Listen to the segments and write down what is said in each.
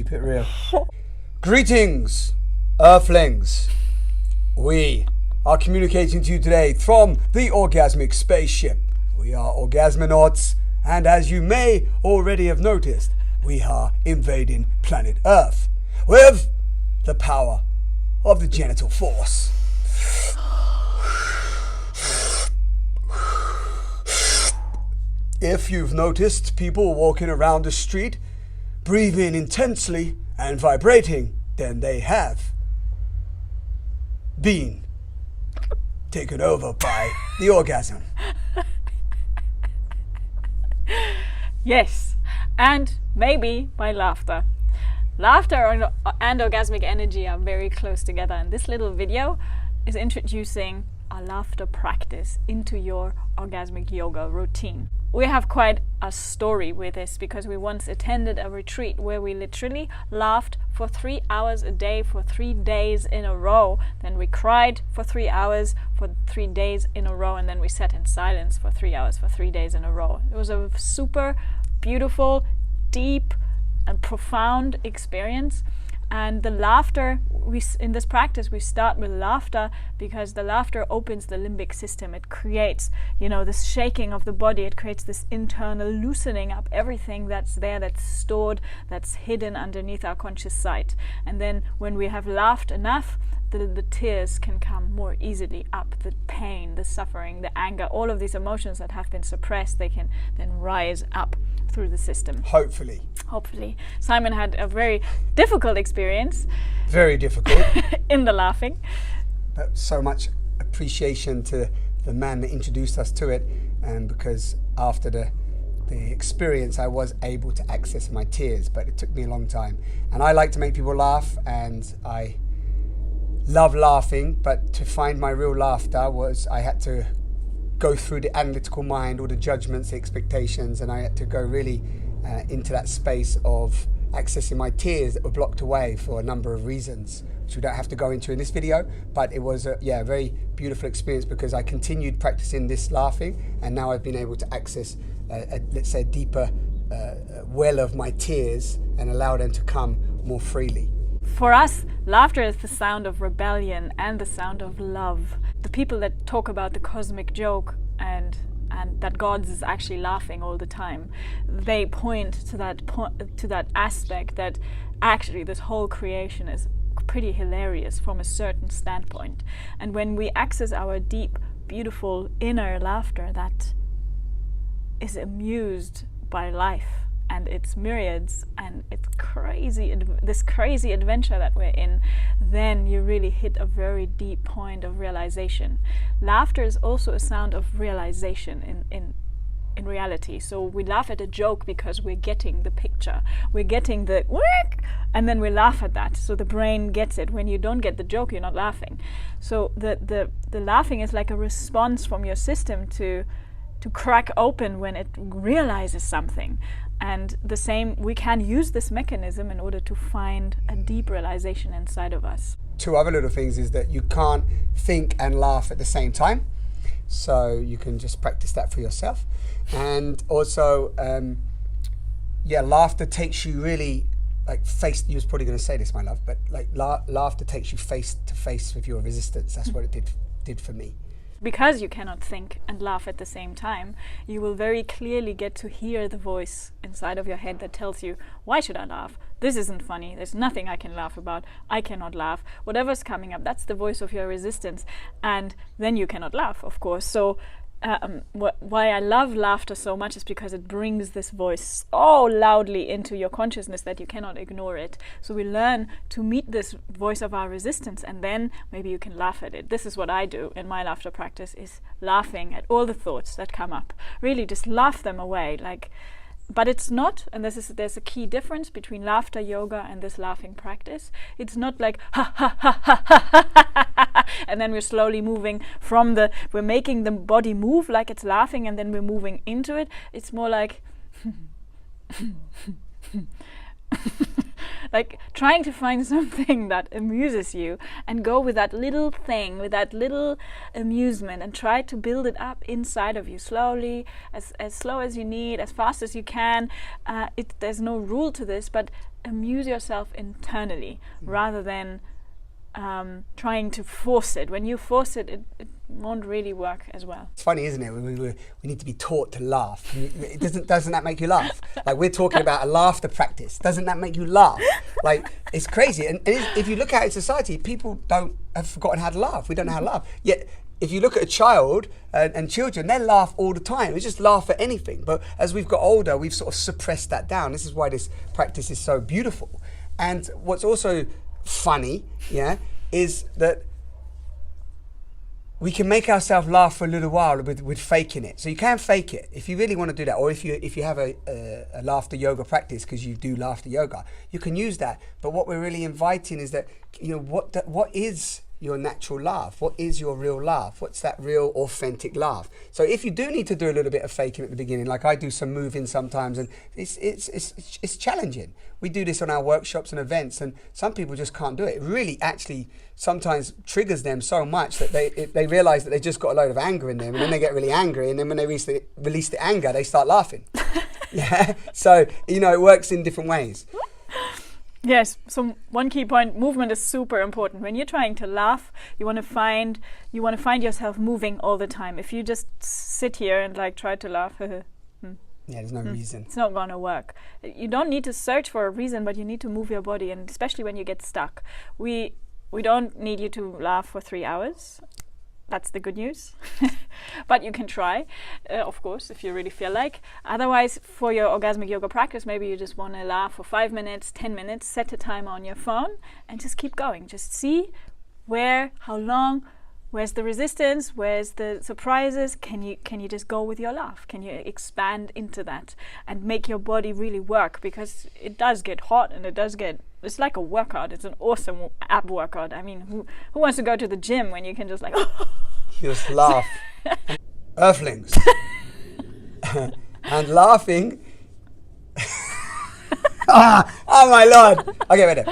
Keep it real. Greetings, Earthlings. We are communicating to you today from the Orgasmic spaceship. We are Orgasmonauts, and as you may already have noticed, we are invading planet Earth with the power of the genital force. If you've noticed people walking around the street, breathing intensely and vibrating, then they have been taken over by the orgasm. Yes, and maybe by laughter. Laughter and orgasmic energy are very close together, and this little video is introducing a laughter practice into your orgasmic yoga routine. We have quite a story with this because we once attended a retreat where we literally laughed for 3 hours a day for 3 days in a row. Then we cried for 3 hours for 3 days in a row, and then we sat in silence for 3 hours for 3 days in a row. It was a super beautiful, deep and profound experience. And the laughter, in this practice, we start with laughter because the laughter opens the limbic system. It creates, this shaking of the body. It creates this internal loosening up everything that's there, that's stored, that's hidden underneath our conscious sight. And then when we have laughed enough, the tears can come more easily up. The pain, the suffering, the anger, all of these emotions that have been suppressed, they can then rise up through the system. Hopefully. Simon had a very difficult experience. Very difficult. In the laughing. But so much appreciation to the man that introduced us to it, and because after the experience I was able to access my tears, but it took me a long time. And I like to make people laugh, and I love laughing, but to find my real laughter was I had to go through the analytical mind, all the judgments, the expectations, and I had to go really into that space of accessing my tears that were blocked away for a number of reasons, which we don't have to go into in this video. But it was a very beautiful experience because I continued practicing this laughing, and now I've been able to access let's say a deeper well of my tears and allow them to come more freely. For us, laughter is the sound of rebellion and the sound of love. The people that talk about the cosmic joke and that God is actually laughing all the time, they point to that aspect that actually this whole creation is pretty hilarious from a certain standpoint. And when we access our deep, beautiful inner laughter that is amused by life and its myriads and its this crazy adventure that we're in, then you really hit a very deep point of realization. Laughter is also a sound of realization in reality. So we laugh at a joke because we're getting the picture, we're getting the work, and then we laugh at that. So the brain gets it. When you don't get the joke, you're not laughing. So the laughing is like a response from your system to crack open when it realizes something. And the same, we can use this mechanism in order to find a deep realization inside of us. 2 other little things is that you can't think and laugh at the same time. So you can just practice that for yourself. And also, laughter takes you really you was probably going to say this, my love, but laughter takes you face to face with your resistance. That's what it did for me. Because you cannot think and laugh at the same time, you will very clearly get to hear the voice inside of your head that tells you, why should I laugh? This isn't funny. There's nothing I can laugh about. I cannot laugh. Whatever's coming up, that's the voice of your resistance. And then you cannot laugh, of course. So why I love laughter so much is because it brings this voice so loudly into your consciousness that you cannot ignore it. So we learn to meet this voice of our resistance, and then maybe you can laugh at it. This is what I do in my laughter practice, is laughing at all the thoughts that come up. Really just laugh them away. But it's not, and there's a key difference between laughter yoga and this laughing practice. It's not like ha ha ha ha ha ha ha, and then we're slowly moving we're making the body move like it's laughing, and then we're moving into it. It's more like Like trying to find something that amuses you and go with that little thing, with that little amusement, and try to build it up inside of you slowly, as slow as you need, as fast as you can. There's no rule to this, but amuse yourself internally rather than trying to force it. When you force it, it won't really work as well. It's funny, isn't it? We need to be taught to laugh. It doesn't that make you laugh? Like, we're talking about a laughter practice. Doesn't that make you laugh? Like, it's crazy. And if you look at it in society, people have forgotten how to laugh. We don't know how to laugh. Yet, if you look at a child and children, they laugh all the time. We just laugh at anything. But as we've got older, we've sort of suppressed that down. This is why this practice is so beautiful. And what's also funny, is that we can make ourselves laugh for a little while with faking it. So you can fake it if you really want to do that, or if you have a laughter yoga practice because you do laughter yoga, you can use that. But what we're really inviting is that, what is your natural laugh? What is your real laugh? What's that real authentic laugh? So if you do need to do a little bit of faking at the beginning, like I do some moving sometimes, and it's challenging. We do this on our workshops and events, and some people just can't do it. It really actually sometimes triggers them so much that they realize that they just got a load of anger in them, and then they get really angry, and then when they release the anger, they start laughing. So it works in different ways. Yes, so one key point, movement is super important. When you're trying to laugh, you want to find yourself moving all the time. If you just sit here and try to laugh, there's no reason. It's not going to work. You don't need to search for a reason, but you need to move your body, and especially when you get stuck. We don't need you to laugh for 3 hours. That's the good news. But you can try, of course, if you really feel like. Otherwise, for your orgasmic yoga practice, maybe you just want to laugh for 5 minutes, 10 minutes, set a timer on your phone, and just keep going. Just see how long, where's the resistance, where's the surprises. Can you just go with your laugh? Can you expand into that and make your body really work? Because it does get hot, and it's like a workout. It's an awesome ab workout. I mean, who wants to go to the gym when you can just just laugh? Earthlings. And laughing. Oh my Lord. Okay, wait.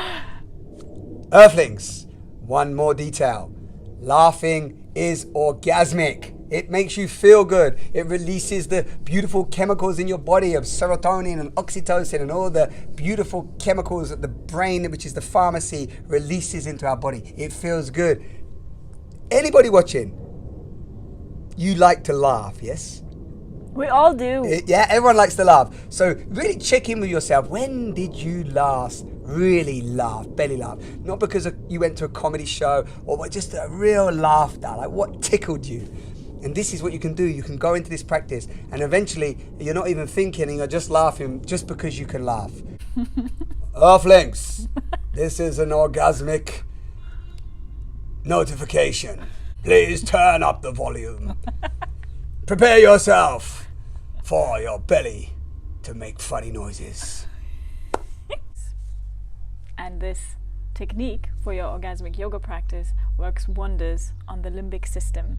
Earthlings. One more detail. Laughing is orgasmic. It makes you feel good. It releases the beautiful chemicals in your body of serotonin and oxytocin and all the beautiful chemicals that the brain, which is the pharmacy, releases into our body. It feels good. Anybody watching, you like to laugh, yes? We all do. Everyone likes to laugh. So really check in with yourself. When did you last really laugh, belly laugh? Not because you went to a comedy show, or just a real laughter. Like, what tickled you? And this is what you can do. You can go into this practice, and eventually you're not even thinking, and you're just laughing just because you can laugh. Earthlings, this is an orgasmic notification. Please turn up the volume. Prepare yourself for your belly to make funny noises. And this technique for your orgasmic yoga practice works wonders on the limbic system.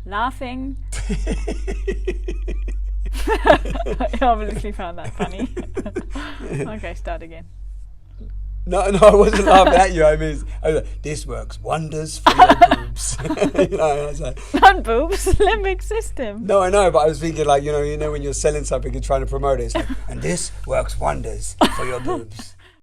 Laughing. You obviously found that funny. Okay, start again. No, I wasn't laughing at you. I was like, this works wonders for your boobs. I was like, not boobs, limbic system. No, I know, but I was thinking when you're selling something and trying to promote it, it's like, and this works wonders for your boobs.